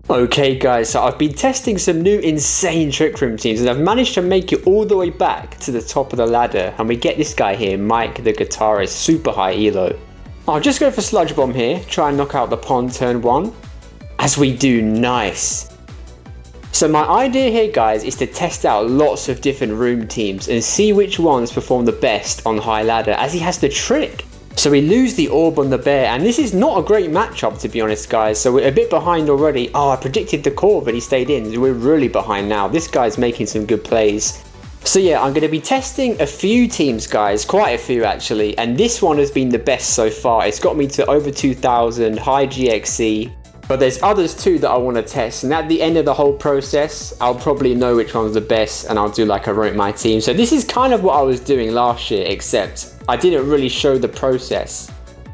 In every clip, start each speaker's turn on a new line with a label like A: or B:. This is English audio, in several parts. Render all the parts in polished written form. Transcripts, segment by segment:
A: Okay guys, so I've been testing some new insane Trick Room teams and I've managed to make it all the way back to the top of the ladder, and we get this guy here, Mike the guitarist, super high elo. I'll just go for Sludge Bomb here, try and knock out the pond turn 1. As we do, nice. So my idea here guys is to test out lots of different room teams and see which ones perform the best on high ladder, as he has the trick. So we lose the orb on the bear, and this is not a great matchup to be honest guys, so we're a bit behind already. Oh, I predicted the core but he stayed in. We're really behind now. This guy's making some good plays. So yeah, I'm going to be testing a few teams guys, quite a few actually, and this one has been the best so far. It's got me to over 2000, high GXE, but there's others too that I want to test, and at the end of the whole process I'll probably know which one's the best and I'll do like a rank my team. So this is kind of what I was doing last year, except I didn't really show the process,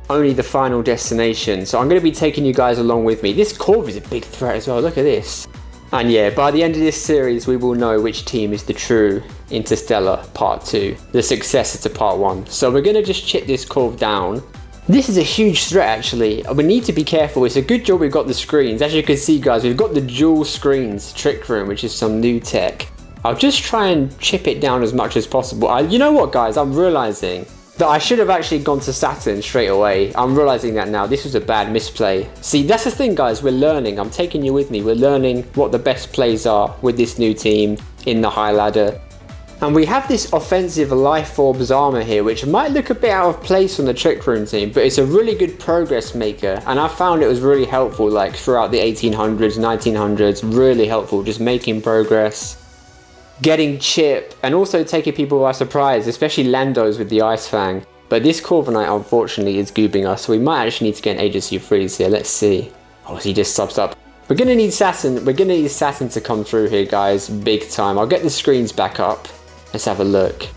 A: only the final destination. So I'm going to be taking you guys along with me. This Corv is a big threat as well, look at this. And yeah, by the end of this series we will know which team is the true Interstellar Part 2, the successor to Part 1. So we're going to just chip this Corv down. This is a huge threat actually. We need to be careful. It's a good job we've got the screens. As you can see guys, we've got the dual screens Trick Room, which is some new tech. I'll just try and chip it down as much as possible. You know what guys, I'm realizing that I should have actually gone to Saturn straight away. I'm realizing that now. This was a bad misplay. See, that's the thing guys, we're learning. I'm taking you with me. We're learning what the best plays are with this new team in the high ladder. And we have this offensive Life Orbs armor here, which might look a bit out of place on the Trick Room team, but it's a really good progress maker, and I found it was really helpful like throughout the 1800s, 1900s, really helpful, just making progress, getting chip, and also taking people by surprise, especially Landos with the Ice Fang. But this Corviknight unfortunately is goobing us, so we might actually need to get an Agency Freeze here. Let's see. Oh, he just subs up. We're gonna need Saturn. We're gonna need Saturn to come through here guys, big time. I'll get the screens back up. Let's have a look.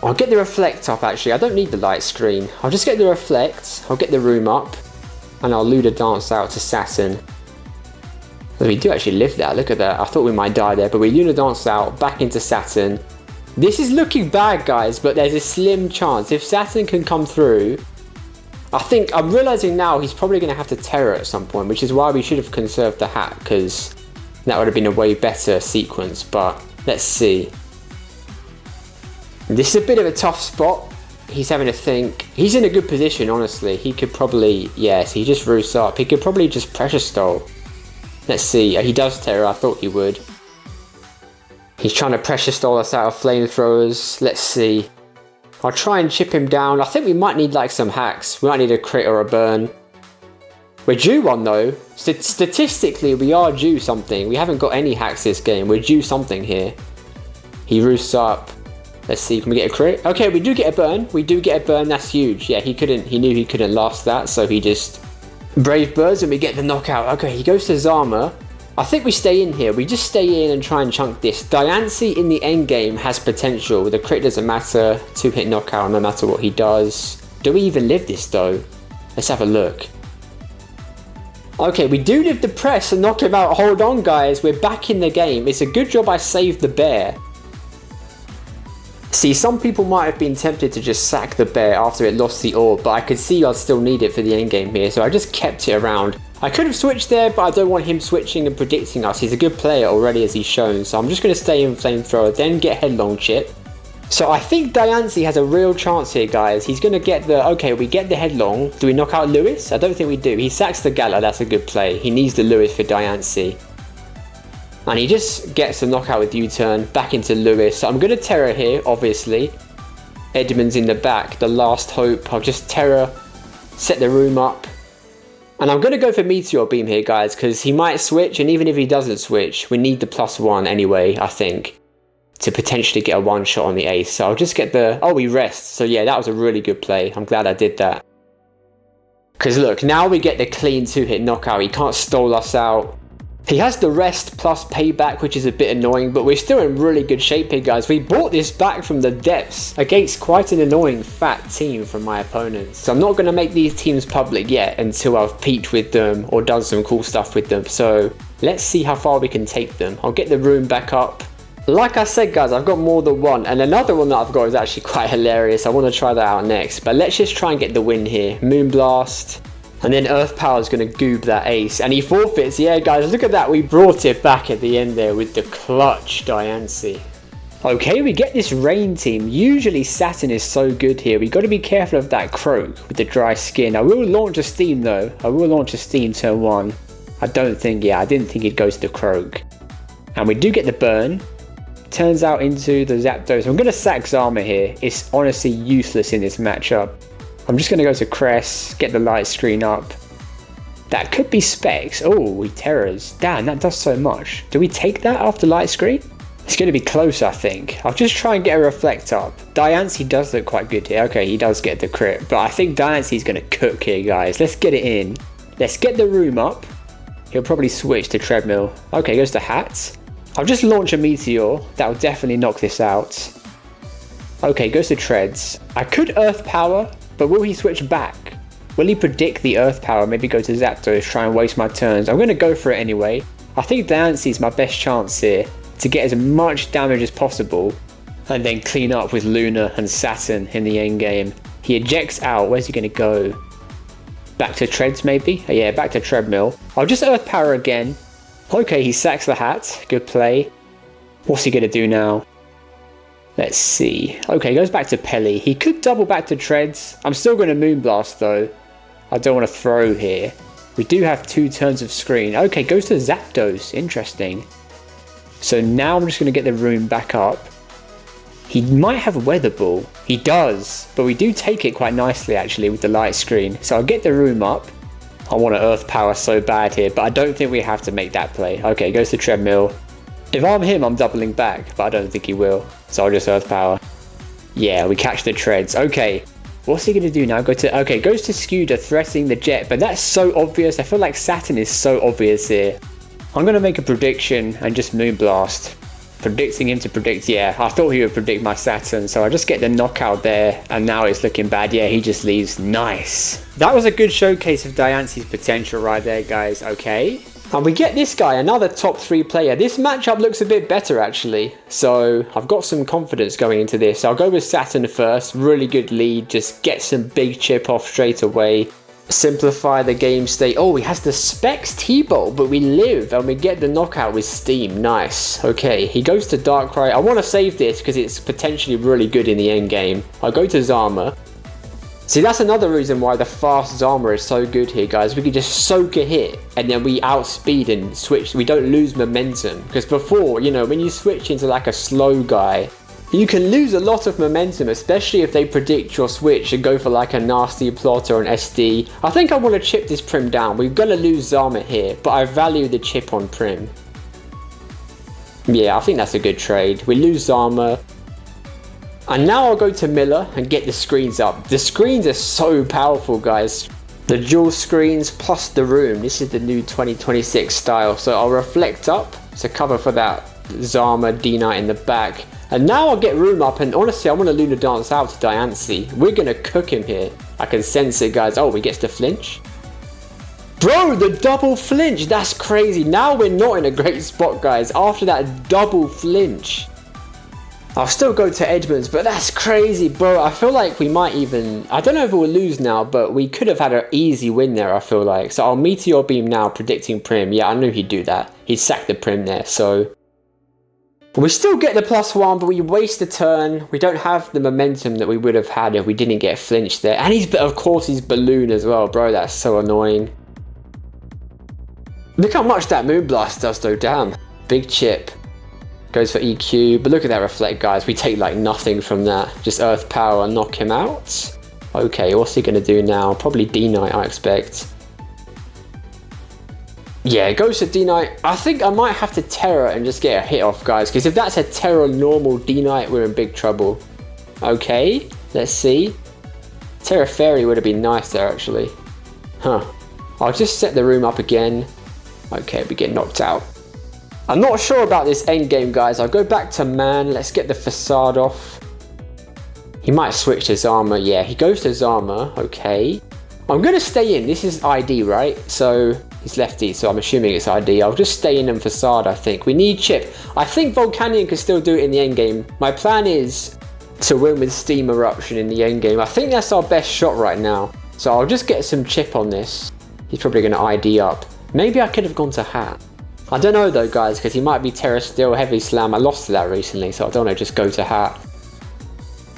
A: I'll get the reflect up actually. I don't need the light screen. I'll just get the reflect. I'll get the room up, and I'll Luda Dance out to Saturn. We do actually live there, look at that. I thought we might die there, but we Lunar Dance out, back into Saturn. This is looking bad guys, but there's a slim chance. If Saturn can come through, I think, I'm realizing now he's probably going to have to Terror at some point, which is why we should have conserved the hat, because that would have been a way better sequence, but let's see. This is a bit of a tough spot. He's having to think. He's in a good position, honestly. He could probably, yes, he just roosts up. He could probably just Pressure Stole. Let's see, he does Terror, I thought he would. He's trying to Pressure Stole us out of Flamethrowers. Let's see. I'll try and chip him down. I think we might need like some hacks. We might need a crit or a burn. We're due one though. Statistically, we are due something. We haven't got any hacks this game. We're due something here. He roosts up. Let's see, can we get a crit? Okay, we do get a burn. We do get a burn, that's huge. Yeah, he knew he couldn't last that, so he just Brave Birds and we get the knockout. Okay, he goes to Zama. I think we stay in here. We just stay in and try and chunk this. Diancie in the end game has potential. The crit doesn't matter. 2-hit knockout no matter what he does. Do we even live this though? Let's have a look. Okay, we do live the press and knock him out. Hold on guys, we're back in the game. It's a good job I saved the bear. See, some people might have been tempted to just sack the bear after it lost the orb, but I could see I'd still need it for the endgame here, so I just kept it around. I could have switched there, but I don't want him switching and predicting us. He's a good player already as he's shown, so I'm just going to stay in Flamethrower, then get Headlong Chip. So I think Diancie has a real chance here, guys. He's going to get the, okay, we get the Headlong. Do we knock out Lewis? I don't think we do. He sacks the Gala, that's a good play. He needs the Lewis for Diancie. And he just gets a knockout with U-turn back into Lewis. So I'm going to Terror here, obviously. Edmund's in the back, the last hope. I'll just Terror, set the room up. And I'm going to go for Meteor Beam here, guys, because he might switch. And even if he doesn't switch, we need the +1 anyway, I think, to potentially get a one-shot on the ace. So I'll just get the, oh, he rests. So yeah, that was a really good play. I'm glad I did that. Because look, now we get the clean 2-hit knockout. He can't stall us out. He has the rest plus payback, which is a bit annoying, but we're still in really good shape here, guys. We brought this back from the depths against quite an annoying fat team from my opponents. So I'm not going to make these teams public yet until I've peaked with them or done some cool stuff with them. So let's see how far we can take them. I'll get the room back up. Like I said, guys, I've got more than one, and another one that I've got is actually quite hilarious. I want to try that out next, but let's just try and get the win here. Moonblast. And then Earth Power is going to goob that ace. And he forfeits. Yeah, guys, look at that. We brought it back at the end there with the clutch Diancie. Okay, we get this rain team. Usually Saturn is so good here. We got to be careful of that croak with the dry skin. I will launch a steam though. I will launch a steam turn 1. I didn't think it goes to the croak. And we do get the burn. Turns out into the Zapdos. I'm going to sack Zama here. It's honestly useless in this matchup. I'm just going to go to Cress, get the light screen up. That could be Specs. Oh, we Terrors. Damn, that does so much. Do we take that after light screen? It's going to be close, I think. I'll just try and get a Reflect up. Diancie does look quite good here. Okay, he does get the crit. But I think Diancie's going to cook here, guys. Let's get it in. Let's get the room up. He'll probably switch to Treadmill. Okay, goes to Hats. I'll just launch a Meteor. That'll definitely knock this out. Okay, goes to Treads. I could Earth Power, but will he switch back? Will he predict the Earth Power? Maybe go to Zapdos, try and waste my turns. I'm going to go for it anyway. I think Diancie's my best chance here to get as much damage as possible and then clean up with Luna and Saturn in the end game. He ejects out. Where's he going to go? Back to Treads maybe? Oh, yeah, back to Treadmill. I'll just Earth Power again. Okay, he sacks the hat. Good play. What's he going to do now? Let's see. Okay, goes back to Pelly. He could double back to Treads. I'm still going to Moonblast though. I don't want to throw here. We do have 2 turns of screen. Okay, goes to Zapdos. Interesting. So now I'm just going to get the room back up. He might have a Weather Ball. He does. But we do take it quite nicely actually with the light screen. So I'll get the room up. I want to Earth Power so bad here, but I don't think we have to make that play. Okay, goes to Treadmill. If I'm him, I'm doubling back, but I don't think he will. So I'll just Earth Power. Yeah, we catch the Treads. Okay, what's he going to do now? Goes to Scooter, threatening the Jet, but that's so obvious. I feel like Saturn is so obvious here. I'm going to make a prediction and just Moonblast. Predicting him to predict, yeah, I thought he would predict my Saturn, so I just get the knockout there, and now it's looking bad. Yeah, he just leaves. Nice. That was a good showcase of Diancie's potential right there, guys. Okay. And we get this guy, another top 3 player. This matchup looks a bit better, actually. So I've got some confidence going into this. I'll go with Saturn first. Really good lead. Just get some big chip off straight away. Simplify the game state. Oh, he has the Specs T-Bolt, but we live and we get the knockout with Steam. Nice. Okay, he goes to Darkrai. I want to save this because it's potentially really good in the end game. I'll go to Zama. See, that's another reason why the fast Zama is so good here, guys. We can just soak a hit and then we outspeed and switch. We don't lose momentum because before, you know, when you switch into like a slow guy, you can lose a lot of momentum, especially if they predict your switch and go for like a nasty plot or an SD. I think I want to chip this Prim down. We're going to lose Zama here, but I value the chip on Prim. Yeah, I think that's a good trade. We lose Zama. And now I'll go to Miller and get the screens up. The screens are so powerful, guys. The dual screens plus the room. This is the new 2026 style. So I'll reflect up to cover for that Zama D-Knight in the back. And now I'll get room up, and honestly I want to Luna Dance out to Diancie. We're going to cook him here. I can sense it, guys. Oh, he gets to flinch. Bro, the double flinch. That's crazy. Now we're not in a great spot, guys. After that double flinch. I'll still go to Edmonds, but that's crazy, bro. I feel like we might even... I don't know if we'll lose now, but we could have had an easy win there, I feel like. So I'll Meteor Beam now, predicting Prim. Yeah, I knew he'd do that. He'd sack the Prim there, so... We still get the +1, but we waste a turn. We don't have the momentum that we would have had if we didn't get flinched there. And he's, of course, he's Balloon as well, bro. That's so annoying. Look how much that Moonblast does, though. Damn. Big chip. Goes for EQ. But look at that Reflect, guys. We take, like, nothing from that. Just Earth Power and knock him out. Okay, what's he going to do now? Probably D-Knight, I expect. Yeah, goes to D-Knight. I think I might have to Terra and just get a hit off, guys. Because if that's a Terra normal D-Knight, we're in big trouble. Okay, let's see. Terra Fairy would have been nice there, actually. Huh. I'll just set the room up again. Okay, we get knocked out. I'm not sure about this endgame, guys. I'll go back to Man. Let's get the Facade off. He might switch to Zama. Yeah, he goes to Zama. Okay. I'm going to stay in. This is ID, right? So... He's lefty, so I'm assuming it's ID. I'll just stay in and Facade, I think. We need chip. I think Volcanion can still do it in the endgame. My plan is to win with Steam Eruption in the endgame. I think that's our best shot right now. So I'll just get some chip on this. He's probably going to ID up. Maybe I could have gone to hat. I don't know though, guys, because he might be Terra Steel, Heavy Slam. I lost to that recently, so I don't want to just go to hat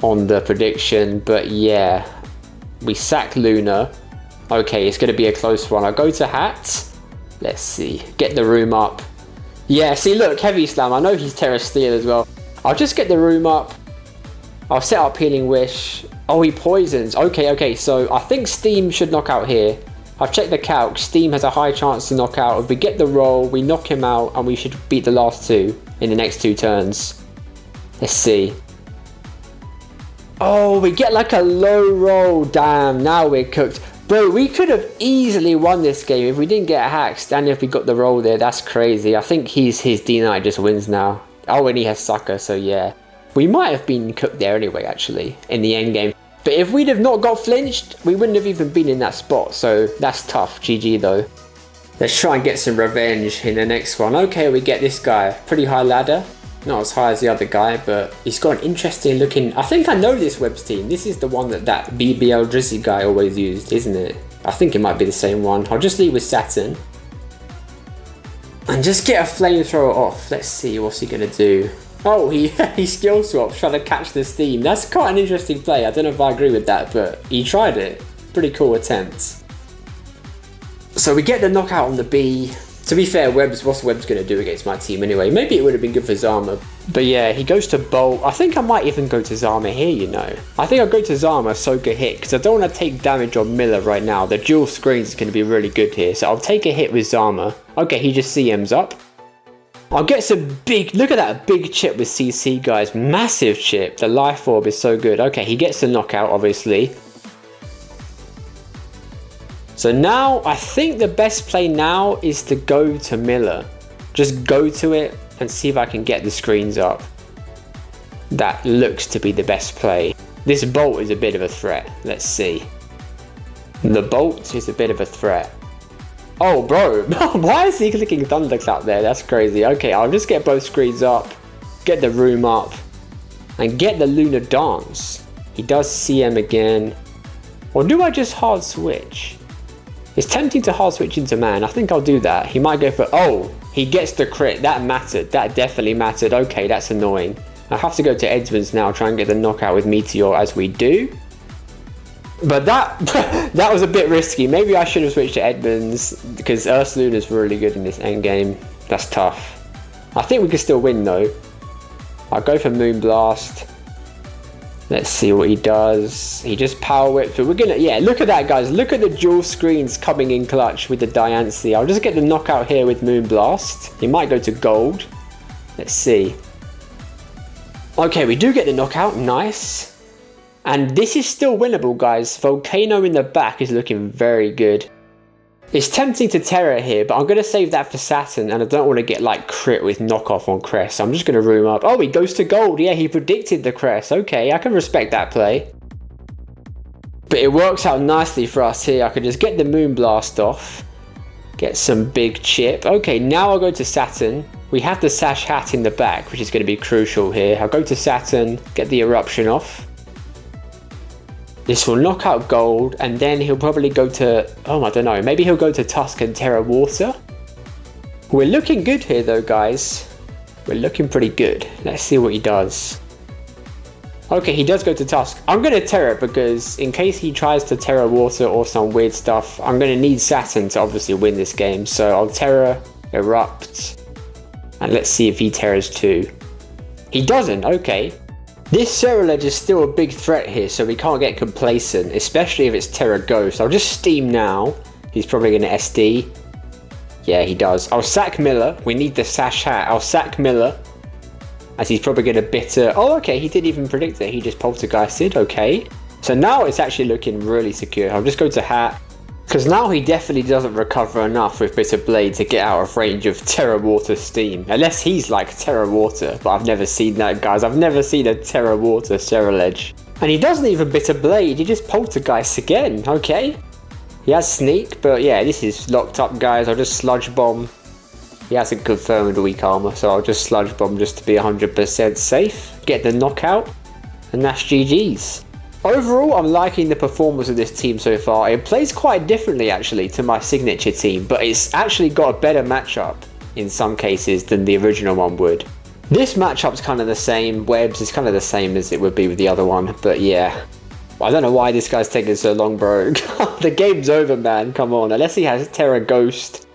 A: on the prediction. But yeah, we sack Luna. Okay, it's going to be a close one. I'll go to hat. Let's see. Get the room up. Yeah, see, look, Heavy Slam. I know he's Terra Steel as well. I'll just get the room up. I'll set up Healing Wish. Oh, he poisons. Okay, so I think Steam should knock out here. I've checked the calc. Steam has a high chance to knock out. If we get the roll, we knock him out, and we should beat the last two in the next 2 turns. Let's see. Oh, we get like a low roll. Damn, now we're cooked. Bro, we could have easily won this game if we didn't get hacked and if we got the roll there. That's crazy. I think his D-Knight just wins now. Oh, and he has Sucker, so yeah. We might have been cooked there anyway, actually, in the end game. But if we'd have not got flinched, we wouldn't have even been in that spot. So that's tough. GG though. Let's try and get some revenge in the next one. Okay, we get this guy. Pretty high ladder. Not as high as the other guy, but he's got an interesting looking... I think I know this Webs team. This is the one that BBL Drizzy guy always used, isn't it? I think it might be the same one. I'll just leave with Saturn. And just get a flamethrower off. Let's see, what's he going to do? Oh, he skill swaps, trying to catch the steam. That's quite an interesting play. I don't know if I agree with that, but he tried it. Pretty cool attempt. So we get the knockout on the B. To be fair, what's Webs going to do against my team anyway? Maybe it would have been good for Zama. But yeah, he goes to Bolt. I think I might even go to Zama here, you know. I think I'll go to Zama, soak a hit, because I don't want to take damage on Miller right now. The dual screens is going to be really good here. So I'll take a hit with Zama. Okay, he just CMs up. I'll get some big... Look at that big chip with CC, guys. Massive chip. The life orb is so good. Okay, he gets the knockout, obviously. So now, I think the best play now is to go to Miller. Just go to it and see if I can get the screens up. That looks to be the best play. This Bolt is a bit of a threat. Let's see. The Bolt is a bit of a threat. Oh, bro. Why is he clicking Thunderclap there? That's crazy. Okay, I'll just get both screens up. Get the room up. And get the Lunar Dance. He does CM again. Or do I just hard switch? It's tempting to hard switch into man. I think I'll do that. He might go for... Oh, he gets the crit. That mattered. That definitely mattered. Okay, that's annoying. I have to go to Edmonds now. Try and get the knockout with Meteor as we do. But that that was a bit risky. Maybe I should have switched to Edmonds because Ursaluna's really good in this endgame. That's tough. I think we can still win though. I'll go for Moonblast. Let's see what he does. He just power whips. But we're gonna... Yeah, look at that, guys. Look at the dual screens coming in clutch with the Diancie. I'll just get the knockout here with Moonblast. He might go to gold. Let's see. Okay, we do get the knockout. Nice. And this is still winnable, guys. Volcano in the back is looking very good. It's tempting to Terra here, but I'm going to save that for Saturn, and I don't want to get like crit with knockoff on Crest. So I'm just going to room up. Oh, he goes to gold. Yeah, he predicted the Crest. Okay, I can respect that play. But it works out nicely for us here. I could just get the Moonblast off. Get some big chip. Okay, now I'll go to Saturn. We have the Sash Hat in the back, which is going to be crucial here. I'll go to Saturn, get the Eruption off. This will knock out gold, and then he'll probably go to... Oh, I don't know. Maybe he'll go to Tusk and Terra Water. We're looking good here, though, guys. We're looking pretty good. Let's see what he does. Okay, he does go to Tusk. I'm going to Terra because in case he tries to Terra Water or some weird stuff, I'm going to need Saturn to obviously win this game. So I'll Terra, Erupt, and let's see if he Terras too. He doesn't. Okay. This Cerulege is still a big threat here, so we can't get complacent, especially if it's Terra Ghost. I'll just Steam now. He's probably going to SD. Yeah, he does. I'll sack Miller. We need the Sash Hat. I'll sack Miller, as he's probably going to bitter. Oh, okay, he didn't even predict it. He just poltergeisted. Okay. So now it's actually looking really secure. I'll just go to Hat, because now he definitely doesn't recover enough with Bitter Blade to get out of range of Terra Water Steam. Unless he's like Terra Water, but I've never seen that, guys. I've never seen a Terra Water Cerulege. And he doesn't even Bitter Blade, he just Poltergeist again. Okay. He has Sneak, but yeah, this is locked up, guys. I'll just Sludge Bomb. He hasn't confirmed weak armor, so I'll just Sludge Bomb just to be 100% safe. Get the knockout, and that's GG's. Overall, I'm liking the performance of this team so far. It plays quite differently actually to my signature team, but it's actually got a better matchup in some cases than the original one would. This matchup's kind of the same, Webb's is kind of the same as it would be with the other one, but yeah. I don't know why this guy's taking so long, bro. The game's over, man, come on. Unless he has Terra Ghost,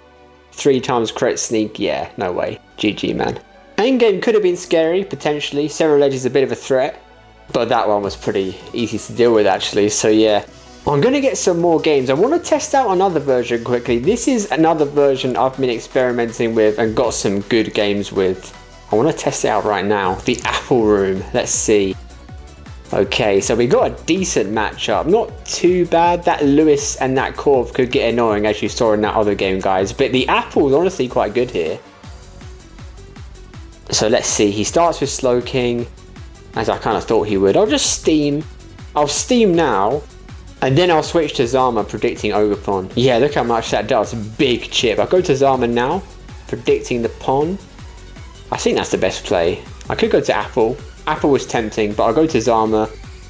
A: 3 times crit sneak, yeah, no way. GG, man. Endgame could have been scary, potentially. Serral Edge is a bit of a threat, but that one was pretty easy to deal with actually, so yeah. I'm going to get some more games. I want to test out another version quickly. This is another version I've been experimenting with and got some good games with. I want to test it out right now. The Apple Room. Let's see. Okay, so we got a decent matchup. Not too bad. That Lewis and that Corv could get annoying as you saw in that other game, guys. But the Apple's honestly quite good here. So let's see. He starts with Slowking, as I kind of thought he would. I'll just Steam. I'll Steam now. And then I'll switch to Zama, predicting Ogerpon. Yeah, look how much that does. Big chip. I'll go to Zama now, predicting the Pon. I think that's the best play. I could go to Apple. Apple was tempting, but I'll go to Zama.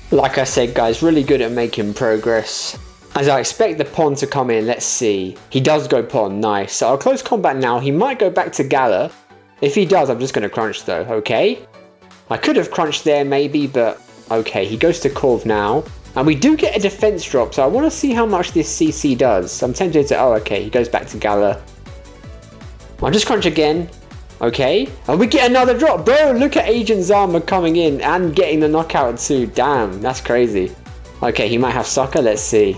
A: Like I said, guys, really good at making progress. As I expect the Pon to come in, let's see. He does go Pon, nice. So I'll close combat now. He might go back to Gala. If he does, I'm just going to crunch though, okay? I could have crunched there maybe, but okay. He goes to Corv now. And we do get a defense drop, so I want to see how much this CC does. I'm tempted to, oh, okay, he goes back to Gala. I'll just crunch again. Okay, and we get another drop. Bro, look at Agent Zama coming in and getting the knockout too. Damn, that's crazy. Okay, he might have Sucker, let's see.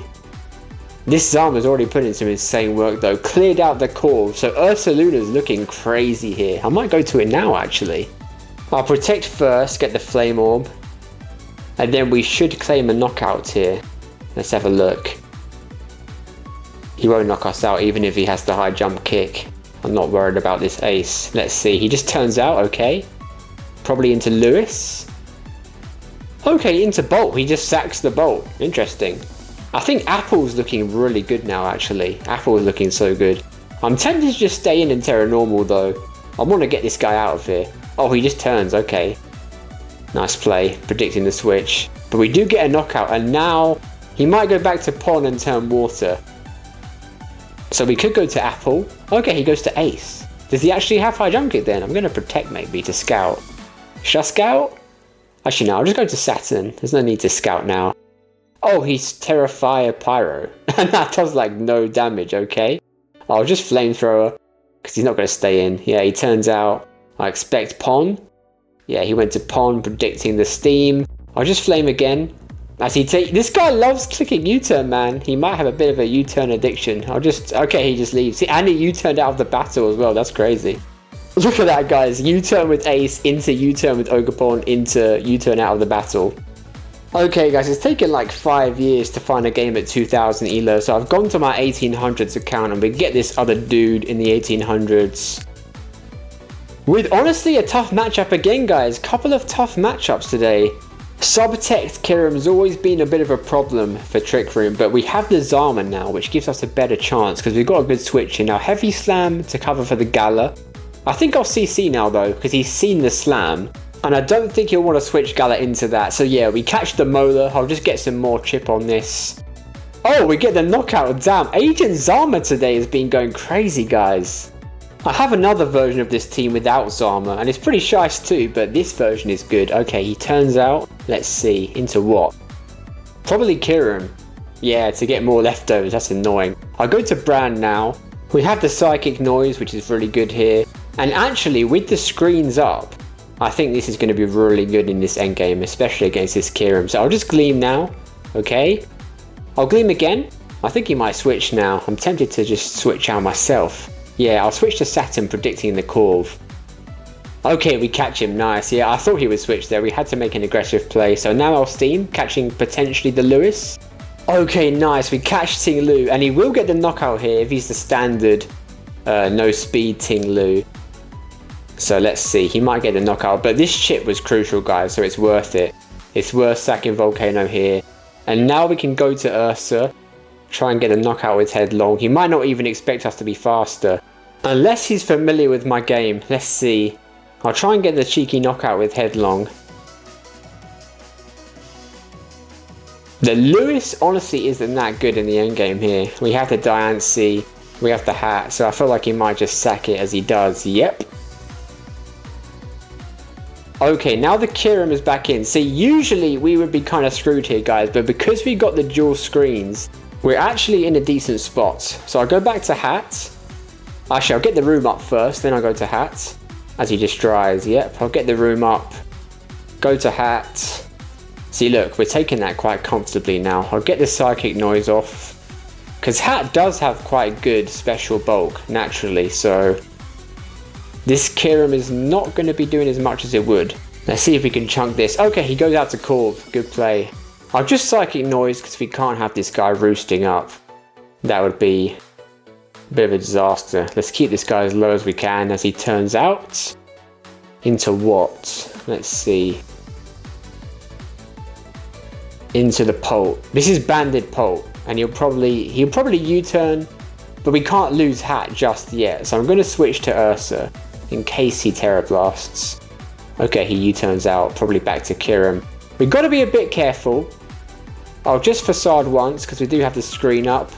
A: This Zama's already put in some insane work though. Cleared out the Corv, so Ursaluna's looking crazy here. I might go to it now, actually. I'll protect first, get the Flame Orb. And then we should claim a knockout here. Let's have a look. He won't knock us out even if he has the high jump kick. I'm not worried about this ace. Let's see. He just turns out, okay. Probably into Lewis. Okay, into Bolt. He just sacks the Bolt. Interesting. I think Apple's looking really good now, actually. Apple's looking so good. I'm tempted to just stay in Terra Normal, though. I want to get this guy out of here. Oh, he just turns. Okay. Nice play, predicting the switch. But we do get a knockout, and now he might go back to Pon and turn Water. So we could go to Apple. Okay, he goes to Ace. Does he actually have high jump kick then? I'm going to protect maybe to scout. Should I scout? Actually, no, I'll just go to Saturn. There's no need to scout now. Oh, he's Terrifier Pyro. And that does like no damage, okay. I'll just Flamethrower, because he's not going to stay in. Yeah, he turns out. I expect Pon. Yeah, he went to Pon, predicting the Steam. I'll just Flame again. As he this guy loves clicking U-turn, man. He might have a bit of a U-turn addiction. Okay, he just leaves. And he U-turned out of the battle as well. That's crazy. Look at that, guys. U-turn with Ace, into U-turn with Ogerpon, into U-turn out of the battle. Okay, guys, it's taken like 5 years to find a game at 2000 elo. So I've gone to my 1800s account and we get this other dude in the 1800s. With honestly a tough matchup again, guys. Couple of tough matchups today. Subtext Kirim's always been a bit of a problem for Trick Room, but we have the Zama now, which gives us a better chance because we've got a good switch in. Now, Heavy Slam to cover for the Gala. I think I'll CC now though, because he's seen the Slam, and I don't think he'll want to switch Gala into that. So yeah, we catch the Molar. I'll just get some more chip on this. Oh, we get the knockout. Damn, Agent Zama today has been going crazy, guys. I have another version of this team without Zama, and it's pretty shice too, but this version is good. Okay, he turns out, let's see, into what? Probably Kirim. Yeah, to get more leftovers, that's annoying. I'll go to Brand now. We have the Psychic Noise, which is really good here. And actually, with the screens up, I think this is going to be really good in this endgame, especially against this Kirim. So I'll just Gleam now, okay? I'll Gleam again. I think he might switch now. I'm tempted to just switch out myself. Yeah, I'll switch to Saturn, predicting the Corv. Okay, we catch him, nice. Yeah, I thought he would switch there. We had to make an aggressive play. So now I'll Steam, catching potentially the Lewis. Okay, nice. We catch Ting Lu, and he will get the knockout here if he's the standard no speed Ting Lu. So let's see. He might get the knockout, but this chip was crucial, guys, so it's worth it. It's worth sacking Volcano here. And now we can go to Ursa, try and get a knockout with Headlong. He might not even expect us to be faster. Unless he's familiar with my game. Let's see. I'll try and get the cheeky knockout with Headlong. The Lewis honestly isn't that good in the endgame here. We have the Diancie, we have the hat, so I feel like he might just sack it as he does. Yep. Okay, now the Kirim is back in. See, usually we would be kind of screwed here, guys, but because we got the dual screens, we're actually in a decent spot. So I'll go back to hat. Actually, I'll get the room up first, then I'll go to hat. As he just dries, yep, I'll get the room up. Go to hat. See, look, we're taking that quite comfortably now. I'll get the psychic noise off. Because hat does have quite good special bulk, naturally, so this Kirim is not going to be doing as much as it would. Let's see if we can chunk this. Okay, he goes out to Corv. Good play. I'll just psychic noise because we can't have this guy roosting up. That would be a bit of a disaster. Let's keep this guy as low as we can as he turns out. Into what? Let's see. Into the Polt. This is banded Polt, and he'll probably U-turn, but we can't lose hat just yet. So I'm going to switch to Ursa in case he Terra Blasts. Okay, he U-turns out, probably back to Kirim. We've got to be a bit careful. I'll just facade once because we do have the screen up.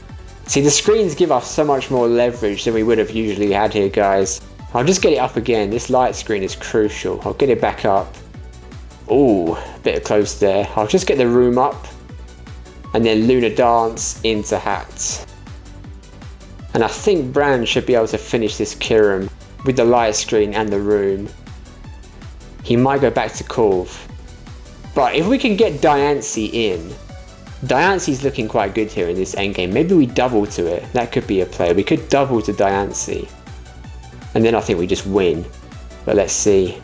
A: See, the screens give us so much more leverage than we would have usually had here, guys. I'll just get it up again. This light screen is crucial. I'll get it back up. Ooh, a bit close there. I'll just get the room up and then Luna Dance into hat. And I think Brand should be able to finish this Kirim with the light screen and the room. He might go back to Corv. But if we can get Diancie in, Diancie's looking quite good here in this endgame. Maybe we double to it. That could be a play. We could double to Diancie. And then I think we just win. But let's see.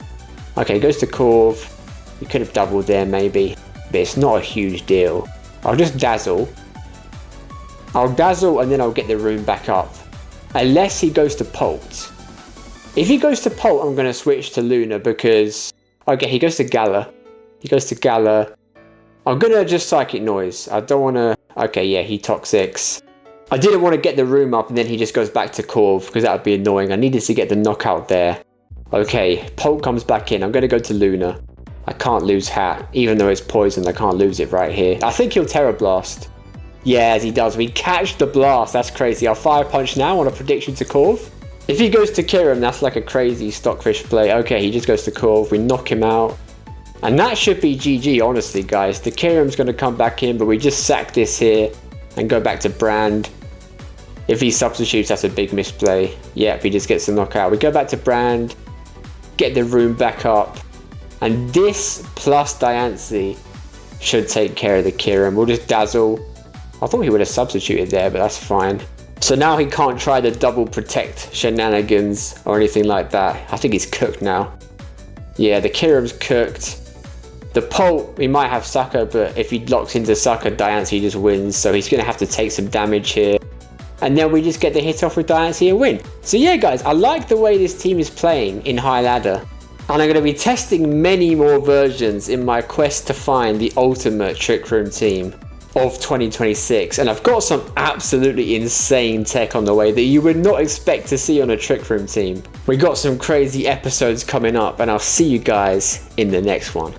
A: Okay, goes to Corv. We could have doubled there maybe. But it's not a huge deal. I'll just dazzle. I'll dazzle and then I'll get the room back up. Unless he goes to Polt. If he goes to Polt, I'm going to switch to Luna because... Okay, he goes to Gala. He goes to Gala. I'm going to just psychic noise. I don't want to... Okay, yeah, he Toxics. I didn't want to get the room up and then he just goes back to Corv because that would be annoying. I needed to get the knockout there. Okay, Polt comes back in. I'm going to go to Luna. I can't lose hat. Even though it's poisoned, I can't lose it right here. I think he'll Terra Blast. Yeah, as he does. We catch the blast. That's crazy. I'll Fire Punch now on a prediction to Corv. If he goes to Kirim, that's like a crazy Stockfish play. Okay, he just goes to Corv. We knock him out. And that should be GG, honestly, guys. The Kirim's going to come back in, but we just sack this here and go back to Brand. If he substitutes, that's a big misplay. Yep, he just gets the knockout. We go back to Brand, get the room back up. And this plus Diancie should take care of the Kirim. We'll just dazzle. I thought he would have substituted there, but that's fine. So now he can't try the double protect shenanigans or anything like that. I think he's cooked now. Yeah, the Kirim's cooked. The Polt, we might have Sucker, but if he locks into Sucker, Diancie just wins. So he's going to have to take some damage here. And then we just get the hit off with Diancie and win. So yeah, guys, I like the way this team is playing in High Ladder. And I'm going to be testing many more versions in my quest to find the ultimate Trick Room team of 2026. And I've got some absolutely insane tech on the way that you would not expect to see on a Trick Room team. We got some crazy episodes coming up and I'll see you guys in the next one.